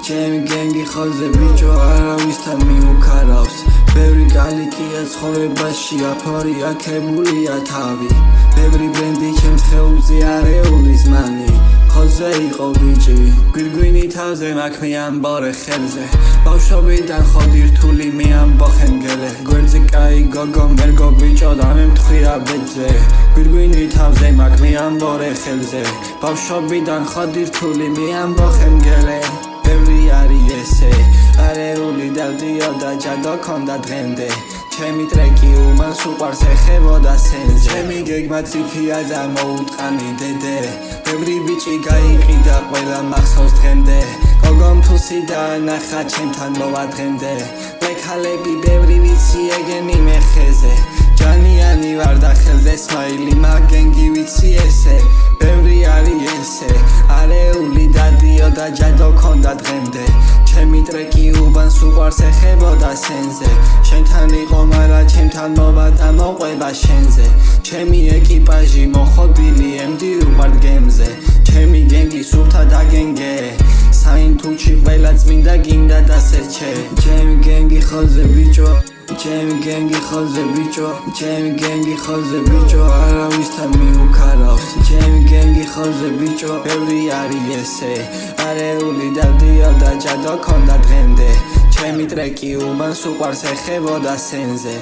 ჩემი გენგი ხალზე ბიჭო არავისთან მიუქარავს ბევრი კალიკია ცხოვრებაში აფარი აქებულია თავი ბევრი ბრენდი ჩემს ხეულზე არეულის მანი ხალზე იყო ბიჭი გვირგვინი თავზე მაქ მე ამბორე ხელზე ბავშვობიდან ხოდი რთული მე ამბო ხენგელე გვერდზე კაი გოგო მერგო ბიჭო და მე მთხვირა ბედზე გვირგვინი თავზე მაქ მე ამბორე ხელზე ბავშვობიდან ხოდი რთული მე ამბო ხენგელე ბევრი არის ესე არეული დავდიოდა ჯადო ქონდა დღემდე ჩემი ტრეკი უმანს უყვარს ეხებოდა სენზე ჩემი გეგმა ციფია და მოუტყანი დედე ბევრი ბიჭი გაიყიდა ყველა მახსოვს დღემდე გოგომ თუსი დაანახა ჩემთან მოვა დღემდე მე ქალები ბევრი ვიცი ეგენი მე ხეზე ჯანიანი ვარ და ხელზე სმაილი მაგენგი ვიცი ესე ბევრი არის ესე არეული დადიოდა ჯადო ქონდა დღემდე ჩემი ტრეკი უბანს უყვარს ეხებოდა სენზე შენთან იყო მარა ჩემთან მოვა და მოყვება შენზე ჩემი ეკიპაჟი მოხობილი ემდი უყვართ გემზე ჩემი გენგი სუფთა დაგენგე საინთუჩი ყველა წმინდა გინდა დასერჩე ჩემი გენგი ხალზე ბიჭო ჩემი გენგი ხალზე ბიჭო ჩემი გენგი ხალზე ბიჭო არავისთან მიუქარავს ჩემი გენგი ხალზე ბიჭო ბევრი არის ესე არეული დავდიოდა ჯადო ქონდა დღემდე ჩემი ტრეკი უმანს უყვარს ეხებოდა სენზე